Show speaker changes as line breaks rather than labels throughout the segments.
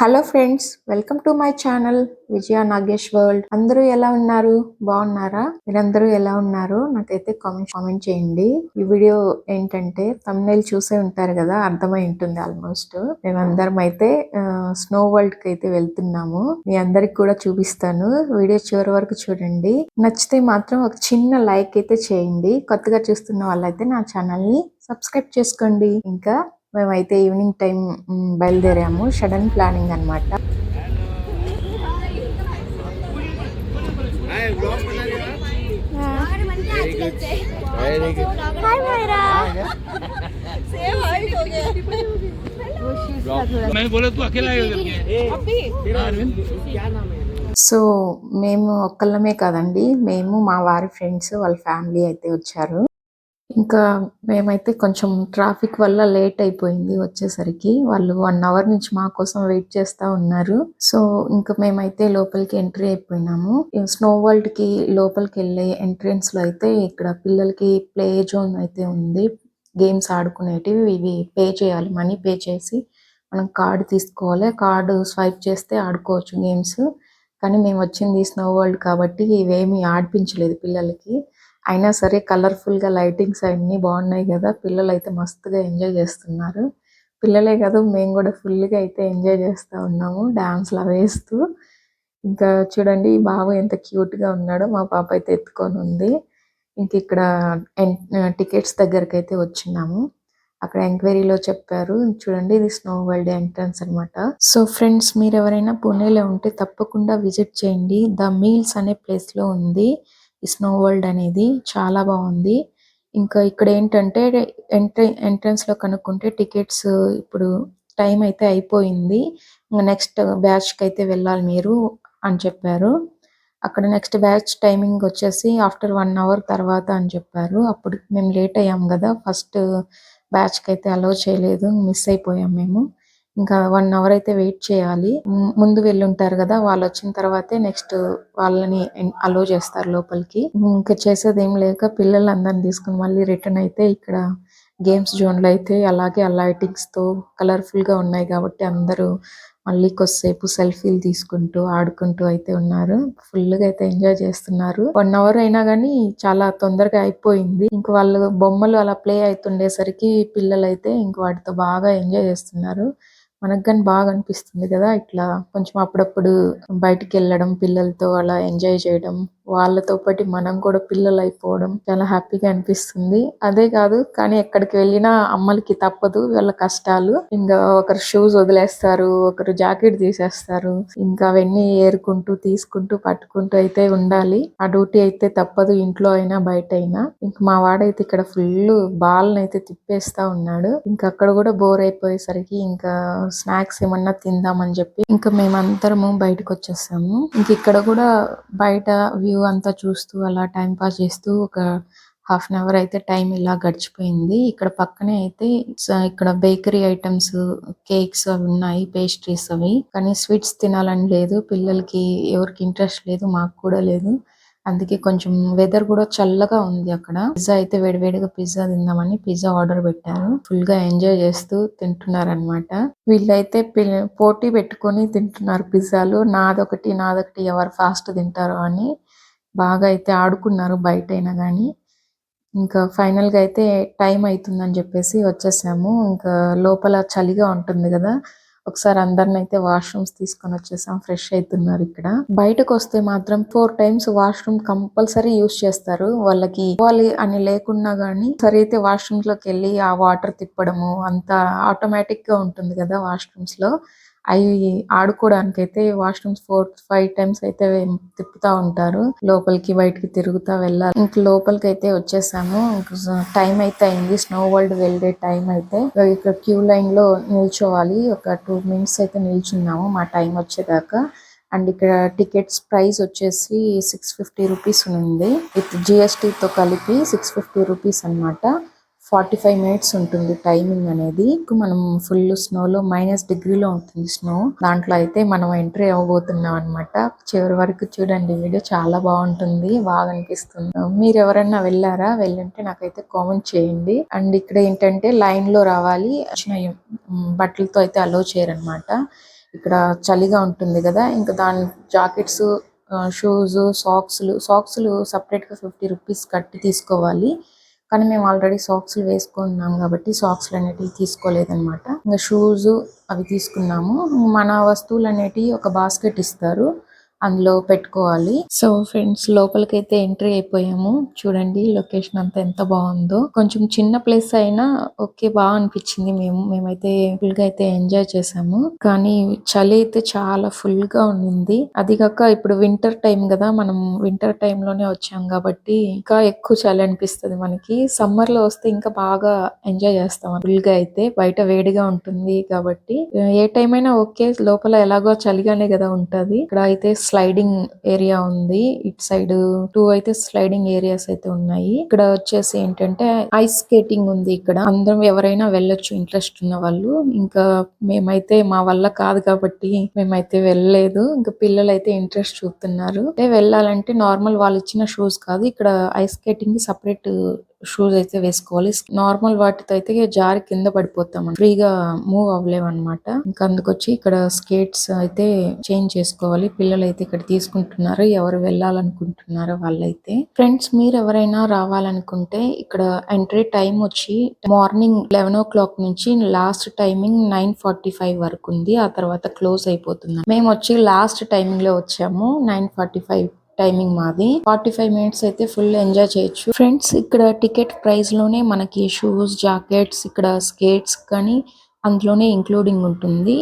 Hello friends, welcome to my channel Vijaya Nagesh world. అందరూ ఎలా ఉన్నారు? బాగున్నారా? మీరందరూ ఎలా ఉన్నారు? నాకైతే కామెంట్ చేయండి. ఈ వీడియో ఏంటంటే థంబ్నెయిల్ చూసే ఉంటారు కదా, అర్థమై ఉంటుంది ఆల్మోస్ట్. మేమందరం అయితే స్నో వరల్డ్ కి అయితే వెళ్తున్నాము. మీ అందరికి కూడా చూపిస్తాను. వీడియో చివరి వరకు చూడండి. నచ్చితే మాత్రం ఒక చిన్న లైక్ అయితే చేయండి. కొత్తగా చూస్తున్న వాళ్ళైతే నా ఛానల్ ని సబ్స్క్రైబ్ చేసుకోండి. ఇంకా మేమైతే ఈవినింగ్ టైం బయలుదేరాము. సడన్ ప్లానింగ్ అనమాట. సో మేము ఒక్కళ్ళమే కాదండి, మేము మా వారి ఫ్రెండ్స్ వాళ్ళ ఫ్యామిలీ అయితే వచ్చారు. ఇంకా మేమైతే కొంచెం ట్రాఫిక్ వల్ల లేట్ అయిపోయింది వచ్చేసరికి. వాళ్ళు 1 అవర్ నుంచి మా కోసం వెయిట్ చేస్తా ఉన్నారు. సో ఇంకా మేమైతే లోపలికి ఎంట్రీ అయిపోయినాము. స్నో వరల్డ్ కి లోపలికి వెళ్ళే ఎంట్రన్స్ లో అయితే ఇక్కడ పిల్లలకి ప్లే జోన్ అయితే ఉంది. గేమ్స్ ఆడుకునేటివి. ఇవి పే చేయాలి, మనీ పే చేసి మనం కార్డు తీసుకోవాలి. కార్డు స్వైప్ చేస్తే ఆడుకోవచ్చు గేమ్స్. కానీ మేము వచ్చింది స్నో వరల్డ్ కాబట్టి ఇవేమీ ఆడిపించలేదు పిల్లలకి. అయినా సరే కలర్ఫుల్ గా లైటింగ్స్ అన్ని బాగున్నాయి కదా, పిల్లలు అయితే మస్తుగా ఎంజాయ్ చేస్తున్నారు. పిల్లలే కాదు, మేము కూడా ఫుల్ గా అయితే ఎంజాయ్ చేస్తా ఉన్నాము డాన్స్లు వేస్తూ. ఇంకా చూడండి ఈ బాబు ఎంత క్యూట్ గా ఉన్నాడో, మా పాప అయితే ఎత్తుకొని ఉంది. ఇంక ఇక్కడ టికెట్స్ దగ్గరికి అయితే వచ్చినాము. అక్కడ ఎంక్వైరీలో చెప్పారు, చూడండి ఇది స్నో వరల్డ్ ఎంట్రన్స్ అనమాట. సో ఫ్రెండ్స్, మీరు ఎవరైనా పుణేలో ఉంటే తప్పకుండా విజిట్ చేయండి. ద మీల్స్ అనే ప్లేస్ లో ఉంది ఈ స్నో వరల్డ్ అనేది. చాలా బాగుంది. ఇంకా ఇక్కడ ఏంటంటే ఎంట్రన్స్ లో కనుక్కుంటే టికెట్స్ ఇప్పుడు టైం అయితే అయిపోయింది, నెక్స్ట్ బ్యాచ్ కి అయితే వెళ్ళాలి మీరు అని చెప్పారు. అక్కడ నెక్స్ట్ బ్యాచ్ టైమింగ్ వచ్చేసి ఆఫ్టర్ 1 అవర్ తర్వాత అని చెప్పారు. అప్పుడు మేము లేట్ అయ్యాం కదా, ఫస్ట్ బ్యాచ్ కి అయితే అలౌ చేయలేదు, మిస్ అయిపోయాం మేము. ఇంకా 1 అవర్ అయితే వెయిట్ చేయాలి. ముందు వెళ్ళి ఉంటారు కదా, వాళ్ళు వచ్చిన తర్వాతే నెక్స్ట్ వాళ్ళని అలో చేస్తారు లోపలికి. ఇంకా చేసేది ఏం లేక పిల్లలందరిని తీసుకుని మళ్ళీ రిటర్న్ అయితే ఇక్కడ గేమ్స్ జోన్ లో అయితే అలాగే ఆ లైటింగ్స్ తో కలర్ఫుల్ గా ఉన్నాయి కాబట్టి అందరూ మళ్ళీ కొద్దిసేపు సెల్ఫీలు తీసుకుంటూ ఆడుకుంటూ అయితే ఉన్నారు. ఫుల్ గా అయితే ఎంజాయ్ చేస్తున్నారు. 1 అవర్ అయినా గానీ చాలా తొందరగా అయిపోయింది. ఇంక వాళ్ళు బొమ్మలు అలా ప్లే అవుతుండేసరికి పిల్లలు అయితే ఇంక వాటితో బాగా ఎంజాయ్ చేస్తున్నారు. మనకు కానీ బాగా అనిపిస్తుంది కదా, ఇట్లా కొంచెం అప్పుడప్పుడు బయటికి వెళ్ళడం, పిల్లలతో అలా ఎంజాయ్ చేయడం, వాళ్ళతో పాటు మనం కూడా పిల్లలు అయిపోవడం చాలా హ్యాపీగా అనిపిస్తుంది. అదే కాదు కానీ ఎక్కడికి వెళ్ళినా అమ్మలకి తప్పదు వీళ్ళ కష్టాలు. ఇంకా ఒకరు షూస్ వదిలేస్తారు, ఒకరు జాకెట్ తీసేస్తారు. ఇంకా అవన్నీ ఏరుకుంటూ తీసుకుంటూ పట్టుకుంటూ అయితే ఉండాలి. ఆ డ్యూటీ అయితే తప్పదు, ఇంట్లో అయినా బయట అయినా. ఇంక మా వాడైతే ఇక్కడ ఫుల్ బాల్ అయితే తిప్పేస్తా ఉన్నాడు. ఇంకా అక్కడ కూడా బోర్ అయిపోయేసరికి ఇంకా స్నాక్స్ ఏమన్నా తిందామని చెప్పి ఇంకా మేమందరము బయటకు వచ్చేసాము. ఇంక ఇక్కడ కూడా బయట వ్యూ అంతా చూస్తూ అలా టైం పాస్ చేస్తూ ఒక ½ అన్ అవర్ అయితే టైం ఇలా గడిచిపోయింది. ఇక్కడ పక్కనే అయితే ఇక్కడ బేకరీ ఐటమ్స్, కేక్స్ అవి ఉన్నాయి, పేస్ట్రీస్ అవి. కానీ స్వీట్స్ తినాలని లేదు పిల్లలకి, ఎవరికి ఇంట్రెస్ట్ లేదు, మాకు కూడా లేదు. అందుకే కొంచెం వెదర్ కూడా చల్లగా ఉంది. అక్కడ పిజ్జా అయితే వేడివేడిగా పిజ్జా తిందామని పిజ్జా ఆర్డర్ పెట్టారు. ఫుల్ గా ఎంజాయ్ చేస్తూ తింటున్నారు అనమాట. వీళ్ళైతే పోటీ పెట్టుకొని తింటున్నారు పిజ్జాలు. నాదొకటి ఎవరు ఫాస్ట్ తింటారో అని బాగా అయితే ఆడుకున్నారు బయట అయినా గానీ. ఇంకా ఫైనల్ గా అయితే టైం అవుతుందని చెప్పేసి వచ్చేసాము. ఇంకా లోపల చలిగా ఉంటుంది కదా, ఒకసారి అందరిని అయితే వాష్రూమ్స్ తీసుకొని వచ్చేసాం. ఫ్రెష్ అవుతున్నారు ఇక్కడ. బయటకు వస్తే మాత్రం 4 టైమ్స్ వాష్రూమ్ కంపల్సరీ యూస్ చేస్తారు. వాళ్ళకి ఇవ్వాలి అని లేకున్నా గానీ సరే అయితే వాష్రూమ్స్ లోకి వెళ్ళి ఆ వాటర్ తిప్పడము అంతా ఆటోమేటిక్ గా ఉంటుంది కదా వాష్రూమ్స్ లో. అవి ఆడుకోవడానికి అయితే వాష్రూమ్స్ 4-5 టైమ్స్ అయితే తిప్పుతా ఉంటారు. లోపలికి బయటికి తిరుగుతా వెళ్ళాలి. ఇంక లోపలికి అయితే వచ్చేసాము. టైం అయితే అయింది, స్నో వరల్డ్ వెళ్ళే టైం అయితే. ఇక్కడ క్యూ లైన్ లో నిల్చోవాలి. ఒక 2 మినిట్స్ అయితే నిల్చున్నాము మా టైం వచ్చేదాకా. అండ్ ఇక్కడ టికెట్స్ ప్రైస్ వచ్చేసి 650 రూపీస్ ఉంది. విత్ GST తో కలిపి 650 రూపీస్ అనమాట. 45 మినిట్స్ ఉంటుంది టైమింగ్ అనేది. మనం ఫుల్ స్నోలో -డిగ్రీలో ఉంటుంది స్నో. దాంట్లో అయితే మనం ఎంట్రీ అవ్వబోతున్నాం అనమాట. చివరి వరకు చూడండి, వీడియో చాలా బాగుంటుంది, బాగా అనిపిస్తుంది. మీరు ఎవరైనా వెళ్ళారా? వెళ్ళుంటే నాకైతే కామెంట్ చేయండి. అండ్ ఇక్కడ ఏంటంటే లైన్ లో రావాలి, బట్టలతో అయితే అలో చేయరనమాట. ఇక్కడ చలిగా ఉంటుంది కదా, ఇంకా దాని జాకెట్స్, షూస్, సాక్స్లు సపరేట్గా 50 రూపీస్ కట్టి తీసుకోవాలి. కానీ మేము ఆల్రెడీ సాక్స్లు వేసుకున్నాం కాబట్టి సాక్స్లు అనేటివి తీసుకోలేదన్నమాట. ఇంకా షూస్ అవి తీసుకున్నాము. మన వస్తువులు అనేటివి ఒక బాస్కెట్ ఇస్తారు, అందులో పెట్టుకోవాలి. సో ఫ్రెండ్స్, లోపలికైతే ఎంట్రీ అయిపోయాము. చూడండి లొకేషన్ అంతా ఎంత బాగుందో. కొంచెం చిన్న ప్లేస్ అయినా ఓకే, బాగా అనిపించింది. మేమైతే ఫుల్ గా అయితే ఎంజాయ్ చేసాము. కానీ చలి అయితే చాలా ఫుల్ గా ఉండింది. అది కాక ఇప్పుడు వింటర్ టైం కదా, మనం వింటర్ టైం లోనే వచ్చాం కాబట్టి ఇంకా ఎక్కువ చలి అనిపిస్తుంది మనకి. సమ్మర్ లో వస్తే ఇంకా బాగా ఎంజాయ్ చేస్తాం. ఫుల్ గా అయితే బయట వేడిగా ఉంటుంది కాబట్టి ఏ టైం అయినా ఓకే, లోపల ఎలాగో చలిగానే కదా ఉంటది. ఇక్కడ అయితే స్లైడింగ్ ఏరియా ఉంది. ఇటు సైడ్ 2 అయితే స్లైడింగ్ ఏరియాస్ అయితే ఉన్నాయి. ఇక్కడ వచ్చేసి ఏంటంటే ఐస్ స్కేటింగ్ ఉంది. ఇక్కడ అందరం ఎవరైనా వెళ్ళొచ్చు ఇంట్రెస్ట్ ఉన్న వాళ్ళు. ఇంకా మేమైతే మా వల్ల కాదు కాబట్టి మేమైతే వెళ్ళలేదు. ఇంకా పిల్లలు అయితే ఇంట్రెస్ట్ చూపుతున్నారు. అంటే వెళ్ళాలంటే నార్మల్ వాళ్ళు ఇచ్చిన షూస్ కాదు, ఇక్కడ ఐస్ స్కేటింగ్ కి సపరేట్ షూస్ అయితే వేసుకోవాలి. నార్మల్ వాటితో అయితే జారి కింద పడిపోతాం, ఫ్రీగా మూవ్ అవ్వలేము అనమాట. ఇంకా అందుకొచ్చి ఇక్కడ స్కేట్స్ అయితే చేంజ్ చేసుకోవాలి. పిల్లలు అయితే ఇక్కడ తీసుకుంటున్నారు, ఎవరు వెళ్ళాలనుకుంటున్నారో వాళ్ళైతే. ఫ్రెండ్స్, మీరు ఎవరైనా రావాలనుకుంటే ఇక్కడ ఎంట్రీ టైం వచ్చి మార్నింగ్ 11 o'clock నుంచి లాస్ట్ టైమింగ్ 9:45 వరకు ఉంది. ఆ తర్వాత క్లోజ్ అయిపోతుంది. మేము వచ్చి లాస్ట్ టైమింగ్ లో వచ్చాము. 9:45 టైమింగ్ మాది. 45 మినిట్స్ అయితే ఫుల్ ఎంజాయ్ చేయొచ్చు. ఫ్రెండ్స్, ఇక్కడ టికెట్ ప్రైస్ లోనే మనకి షూస్, జాకెట్స్, ఇక్కడ స్కేట్స్ కానీ అందులోనే ఇంక్లూడింగ్ ఉంటుంది.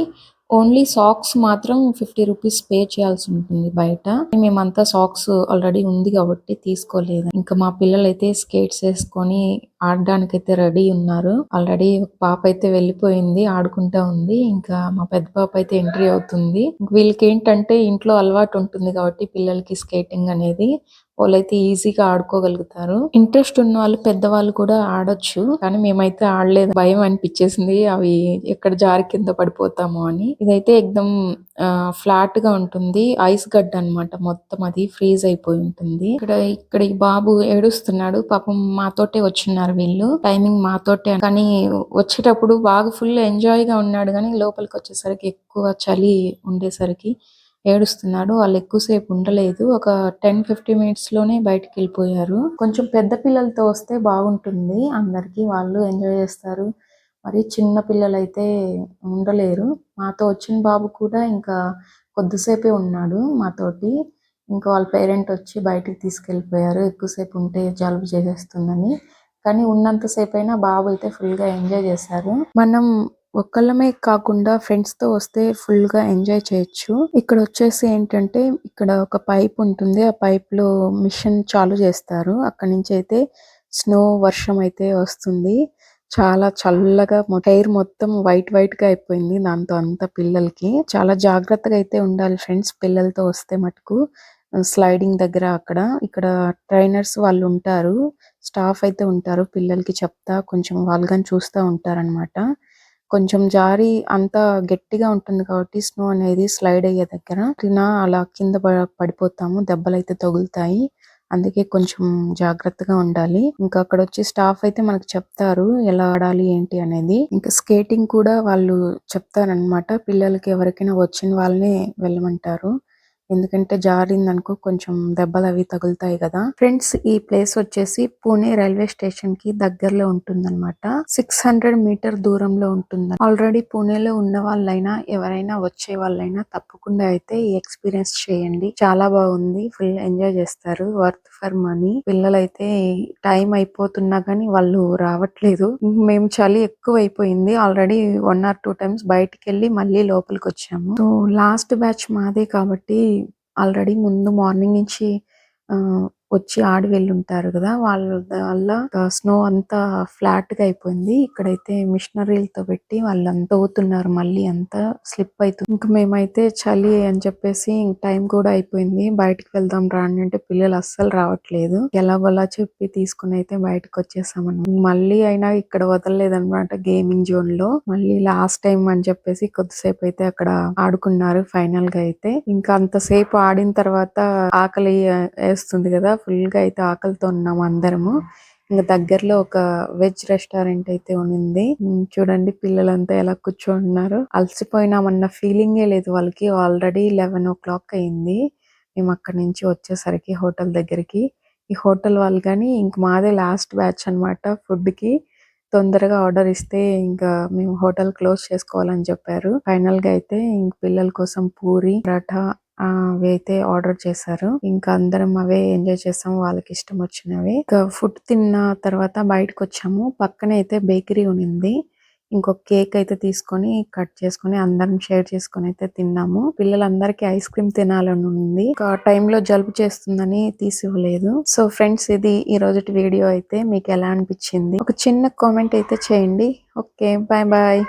ఓన్లీ సాక్స్ మాత్రం 50 రూపీస్ పే చేయాల్సి ఉంటుంది బయట. మేమంతా సాక్స్ ఆల్రెడీ ఉంది కాబట్టి తీసుకోలేదు. ఇంకా మా పిల్లలు అయితే స్కేట్స్ వేసుకొని ఆడడానికి అయితే రెడీ ఉన్నారు. ఆల్రెడీ ఒక పాప అయితే వెళ్ళిపోయింది, ఆడుకుంటా ఉంది. ఇంకా మా పెద్ద పాప అయితే ఎంట్రీ అవుతుంది. వీళ్ళకి ఏంటంటే ఇంట్లో అలవాటు ఉంటుంది కాబట్టి పిల్లలకి స్కేటింగ్ అనేది, వాళ్ళైతే ఈజీగా ఆడుకోగలుగుతారు. ఇంట్రెస్ట్ ఉన్న వాళ్ళు, పెద్దవాళ్ళు కూడా ఆడొచ్చు. కానీ మేమైతే ఆడలేదు, భయం అనిపించేసింది అవి ఎక్కడ జారి కింద పడిపోతామో అని. ఇదైతే ఎక్దమ్ ఫ్లాట్ గా ఉంటుంది, ఐస్ గడ్డ అన్నమాట. మొత్తం అది ఫ్రీజ్ అయిపోయి ఉంటుంది. ఇక్కడ ఈ బాబు ఏడుస్తున్నాడు. పాపం మాతోటే వచ్చిన్నారు వీళ్ళు, టైమింగ్ మాతోటే. కానీ వచ్చేటప్పుడు బాగా ఫుల్ ఎంజాయ్ గా ఉన్నాడు, కానీ లోపలికి వచ్చేసరికి ఎక్కువ చలి ఉండేసరికి ఏడుస్తున్నాడు. వాళ్ళు ఎక్కువసేపు ఉండలేదు, ఒక 10-15 మినిట్స్ లోనే బయటికి వెళ్ళిపోయారు. కొంచెం పెద్ద పిల్లలతో వస్తే బాగుంటుంది, అందరికి వాళ్ళు ఎంజాయ్ చేస్తారు. మరి చిన్న పిల్లలు అయితే ఉండలేరు. మాతో వచ్చిన బాబు కూడా ఇంకా కొద్దిసేపే ఉన్నాడు మాతోటి. ఇంకా వాళ్ళ పేరెంట్ వచ్చి బయటికి తీసుకెళ్ళిపోయారు, ఎక్కువసేపు ఉంటే జలుబు చేసేస్తుందని. కానీ ఉన్నంతసేపు అయినా బాబు అయితే ఫుల్ గా ఎంజాయ్ చేశారు. మనం ఒక్కళ్ళమే కాకుండా ఫ్రెండ్స్ తో వస్తే ఫుల్ గా ఎంజాయ్ చేయొచ్చు. ఇక్కడ వచ్చేసి ఏంటంటే ఇక్కడ ఒక పైప్ ఉంటుంది, ఆ పైప్ లో మిషన్ చాలు చేస్తారు. అక్కడి నుంచి అయితే స్నో, వర్షం అయితే వస్తుంది. చాలా చల్లగా హెయిర్ మొత్తం వైట్ గా అయిపోయింది దాంతో అంతా. పిల్లలకి చాలా జాగ్రత్తగా అయితే ఉండాలి ఫ్రెండ్స్, పిల్లలతో వస్తే మటుకు. స్లైడింగ్ దగ్గర ఇక్కడ ట్రైనర్స్ వాళ్ళు ఉంటారు, స్టాఫ్ అయితే ఉంటారు. పిల్లలకి చెప్తా కొంచెం వాళ్ళని చూస్తూ ఉంటారన్నమాట. కొంచెం జారి అంతా గట్టిగా ఉంటుంది కాబట్టి స్నో అనేది స్లైడ్ అయ్యే దగ్గర అలా కింద పడిపోతాము, దెబ్బలైతే తగులుతాయి. అందుకే కొంచెం జాగ్రత్తగా ఉండాలి. ఇంకా అక్కడ వచ్చి స్టాఫ్ అయితే మనకు చెప్తారు ఎలా ఆడాలి ఏంటి అనేది. ఇంకా స్కేటింగ్ కూడా వాళ్ళు చెప్తారనమాట. పిల్లలకి ఎవరికైనా వచ్చిన వాళ్ళనే వెళ్ళమంటారు, ఎందుకంటే జారిందనుకో కొంచెం దెబ్బలు అవి తగులుతాయి కదా. ఫ్రెండ్స్, ఈ ప్లేస్ వచ్చేసి పూణే రైల్వే స్టేషన్ కి దగ్గరలో ఉంటుందన్నమాట. 600 మీటర్ దూరంలో ఉంటుంది. ఆల్రెడీ పూణేలో ఉన్న వాళ్ళైనా ఎవరైనా వచ్చే వాళ్ళైనా తప్పకుండా అయితే ఈ ఎక్స్పీరియన్స్ చేయండి. చాలా బాగుంది, ఫుల్ ఎంజాయ్ చేస్తారు, వర్త్ ఫర్ మనీ. పిల్లలైతే టైం అయిపోతున్నా గానీ వాళ్ళు రావట్లేదు. మేము చలి ఎక్కువ అయిపోయింది, ఆల్రెడీ 1 or 2 times బయటికి వెళ్ళి మళ్ళీ లోపలికి వచ్చాము. సో లాస్ట్ బ్యాచ్ మాదే కాబట్టి ఆల్రెడీ ముందు మార్నింగ్ నుంచి వచ్చి ఆడి వెళ్ళి ఉంటారు కదా, వాళ్ళ వల్ల స్నో అంతా ఫ్లాట్ గా అయిపోయింది. ఇక్కడైతే మిషనరీలతో పెట్టి వాళ్ళంతా తవ్వుతున్నారు, మళ్ళీ అంతా స్లిప్ అవుతుంది. ఇంకా మేమైతే చలి అని చెప్పేసి టైం కూడా అయిపోయింది, బయటకు వెళ్దాం రాండి అంటే పిల్లలు అస్సలు రావట్లేదు. ఎలాగోలా చెప్పి తీసుకుని అయితే బయటకు వచ్చేసామన్నమాట. మళ్ళీ అయినా ఇక్కడ వదలలేదన్నమాట గేమింగ్ జోన్ లో. మళ్ళీ లాస్ట్ టైం అని చెప్పేసి కొద్దిసేపు అయితే అక్కడ ఆడుకున్నారు. ఫైనల్ గా అయితే ఇంకా అంతసేపు ఆడిన తర్వాత ఆకలి వేస్తుంది కదా, ఫుల్ గా అయితే ఆకలితో ఉన్నాము అందరము. ఇంక దగ్గరలో ఒక వెజ్ రెస్టారెంట్ అయితే ఉన్నింది. చూడండి పిల్లలంతా ఎలా కూర్చోనున్నారు. అలసిపోయినామన్న ఫీలింగే లేదు వాళ్ళకి. ఆల్రెడీ 11:00 అయింది. మేము అక్కడి నుంచి వచ్చేసరికి హోటల్ దగ్గరికి. ఈ హోటల్ వాళ్ళు గాని ఇంక మాదే లాస్ట్ బ్యాచ్ అన్నమాట ఫుడ్‌కి. తొందరగా ఆర్డర్ ఇస్తే ఇంకా మేము హోటల్ క్లోజ్ చేసుకోవాలని చెప్పారు. ఫైనల్‌గా అయితే ఇంక పిల్లల కోసం పూరి, పరాఠా అవి అయితే ఆర్డర్ చేశారు. ఇంకా అందరం అవే ఎంజాయ్ చేసాము. వాళ్ళకి ఇష్టం వచ్చినవి. ఇంకా ఫుడ్ తిన్న తర్వాత బయటకొచ్చాము. పక్కనే అయితే బేకరీ ఉన్నింది. ఇంకొక కేక్ అయితే తీసుకొని కట్ చేసుకొని అందరం షేర్ చేసుకొని అయితే తిన్నాము. పిల్లలందరికీ ఐస్ క్రీమ్ తినాలని ఉంది. ఇంకా టైంలో జలుబు చేస్తుందని తీసివ్వలేదు. సో ఫ్రెండ్స్, ఇది ఈ రోజుటి వీడియో అయితే మీకు ఎలా అనిపించింది ఒక చిన్న కామెంట్ అయితే చేయండి. Okay, bye bye.